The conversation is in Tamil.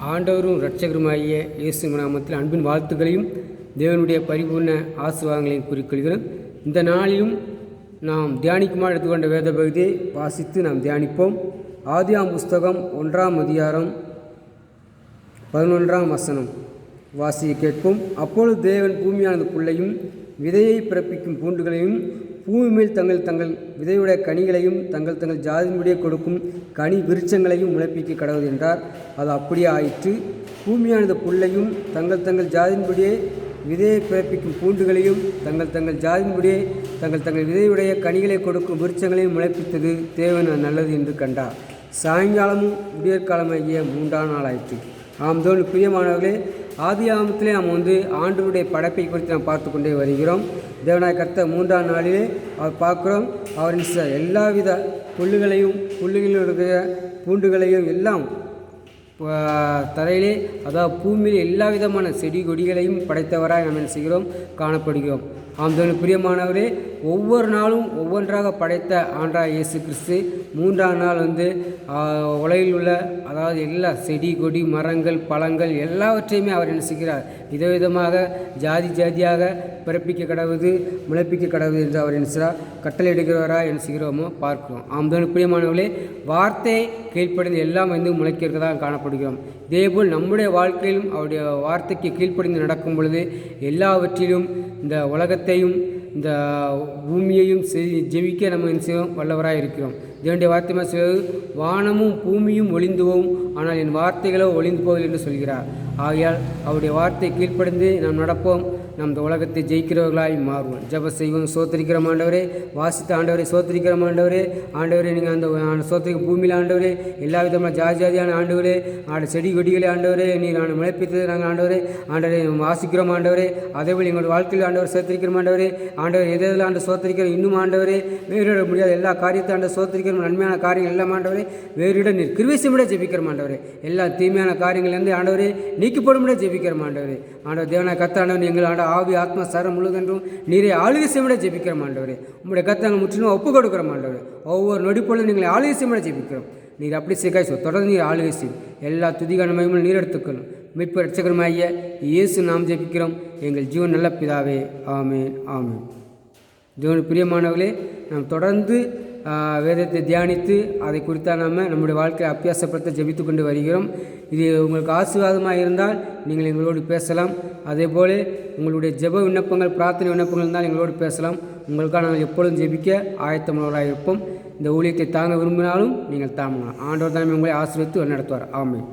ஆண்டவரும் இரட்சகருமாகிய இயேசு நாமத்தில் அன்பின் வாழ்த்துக்களையும் தேவனுடைய பரிபூர்ண ஆசீர்வாதங்களையும் குறிக்கொள்கிறோம். இந்த நாளிலும் நாம் தியானிக்குமாறு எடுத்துக்கொண்ட வேத பகுதியை வாசித்து நாம் தியானிப்போம். ஆதியாம் புஸ்தகம் 1ஆம் அதிகாரம் 11ஆம் வசனம் வாசியை கேட்போம். அப்பொழுது தேவன் பூமியானது புல்லையும் விதையை பிறப்பிக்கும் பூண்டுகளையும் பூமி மேல் தங்கள் விதையுடைய கனிகளையும் தங்கள் ஜாதியினுடைய கொடுக்கும் கனி விருட்சங்களையும் முளைப்பிக்க கடவுள் என்றார். அது அப்படியே ஆயிற்று. பூமியானது புல்லையும் தங்கள் ஜாதியினுடைய விதையை பிறப்பிக்கும் பூண்டுகளையும் தங்கள் ஜாதியினுடைய தங்கள் விதையுடைய கனிகளை கொடுக்கும் விருட்சங்களையும் முளைப்பித்தது. தேவன் நல்லது என்று கண்டார். சாயங்காலமும் விடியற்காலமாகிய 3ஆம் நாள் ஆயிற்று. ஆம் தோல் பிரியமானவர்களே, ஆதி ஆகமத்திலே நாம் ஆண்டவருடைய படைப்பை குறித்து நாம் பார்த்து கொண்டே வருகிறோம். தேவனாய் கர்த்தர் 3ஆம் நாளிலே அவர் பார்க்குறோம். அவரின் எல்லாவித புல்லுகளில் இருக்கிற பூண்டுகளையும் எல்லாம் தரையிலே, அதாவது பூமியில் எல்லா விதமான செடி கொடிகளையும் படைத்தவராய் நாம் என்ன செய்கிறோம், காணப்படுகிறோம். ஆம் பிரியமானவரே, ஒவ்வொரு நாளும் ஒவ்வொன்றாக படைத்த ஆண்டவராகிய இயேசு கிறிஸ்து 3ஆம் நாள் உலகில் உள்ள, அதாவது எல்லா செடி கொடி மரங்கள் பழங்கள் எல்லாவற்றையுமே அவர் என்ன செய்கிறார், விதவிதமாக ஜாதியாக பிறப்பிக்க கடவுது முளைப்பிக்க கடவுது என்று அவர் என்ன செய்கிறார், கட்டளை எடுக்கிறவராக என்ன செய்கிறோமோ பார்க்கிறோம். ஆம் பிரியமானவர்களே, வார்த்தை கீழ்ப்படிந்து எல்லாம் முளைக்கிறதா காணப்படுகிறோம். இதேபோல் நம்முடைய வாழ்க்கையிலும் அவருடைய வார்த்தைக்கு கீழ்ப்படிந்து நடக்கும் பொழுது எல்லாவற்றிலும் இந்த உலகத்தையும் இந்த பூமியையும் ஜெயிக்க நம்ம செய்வோம் வல்லவராக இருக்கிறோம். தேவனுடைய வார்த்தை சொல்வது, வானமும் பூமியும் ஒளிந்து போகும், ஆனால் என் வார்த்தைகளோ ஒளிந்து போவதில்லை என்று சொல்கிறார். ஆகையால் அவருடைய வார்த்தை கீழ்ப்படிந்து நாம் நடப்போம். நம் இந்த உலகத்தை ஜெயிக்கிறவர்களாய் மாறுவோம். ஜெபம் செய்வோம். சோத்திரிக்கிற ஆண்டவரே, வாசித்த ஆண்டவரே, சோத்திரிக்கிற ஆண்டவரே, நீங்கள் அந்த சோத்திரிக்க பூமியில் ஆண்டவரே, எல்லா விதமான ஜாதியான ஆண்டவரே, செடி கொடிகளே ஆண்டவரே, நான் முளைப்பித்தது நாங்கள் ஆண்டவரே வாசிக்கிறோம் ஆண்டவரே. அதேபோல் எங்களுடைய வாழ்க்கையில் ஆண்டவர் சோத்திரிக்கிற ஆண்டவரே, எதில் ஆண்டு சோத்திரிக்கிறோம் இன்னும் ஆண்டவரே, வேறுவிட முடியாத எல்லா காரியத்தை ஆண்டு சோத்திரிக்கிற நன்மையான காரியங்கள் எல்லாம் ஆண்டவரே, வேறுவிட நீர் கிருபைசையுடைய ஜெபிக்கிற ஆண்டவரே, எல்லா தீமையான காரியங்கள்லேருந்து ஆண்டவரே நீக்கிப்படும்படிய ஜெபிக்கிற ஆண்டவரே. ஆண்டவர் தேவனாய் கர்த்தர் ஆண்டவர், எங்கள் ஆவி ஆத்மா சரம் முழுதென்றும் நீரை ஆளுகை செய்ய ஜெபிக்கிற ஆண்டவரே. உங்களுடைய கர்த்தர் முற்றிலும் ஒப்பு கொடுக்கிற ஆண்டவரே. ஒவ்வொரு நொடிப்பொழுதும் நீங்களை ஆளுகை செய்ய ஜெபிக்கிறோம். நீர் அப்படி செய்ய தொடர்ந்து நீர் ஆளுகை செய்யும். எல்லா துதிகான மகிமையும் நீர் எடுத்துக்கணும். மீட்பு இரட்சகருமாகிய இயேசு நாம் ஜெபிக்கிறோம். எங்கள் ஜீவன் நல்ல பிதாவே, ஆமென் ஆமென். ஜீவன் பிரியமானவர்களே, நாம் தொடர்ந்து வேதத்தை தியானித்து அதை குறித்தால் நம்முடைய வாழ்க்கையை அபியாசப்படுத்த ஜெபித்து கொண்டு வருகிறோம். இது உங்களுக்கு ஆசீர்வாதமாக இருந்தால் நீங்கள் எங்களோடு பேசலாம். அதேபோல் உங்களுடைய ஜெப விண்ணப்பங்கள் பிரார்த்தனை விண்ணப்பங்கள் இருந்தால் எங்களோடு பேசலாம். உங்களுக்காக நாங்கள் எப்பொழுதும் ஜெபிக்க ஆயத்தமுள்ளவராக இருப்போம். இந்த ஊழியத்தை தாங்க விரும்பினாலும் நீங்கள் தாங்கலாம். ஆண்டவர் தான் உங்களை ஆசீர்வதித்து நடத்துவார். ஆமென்.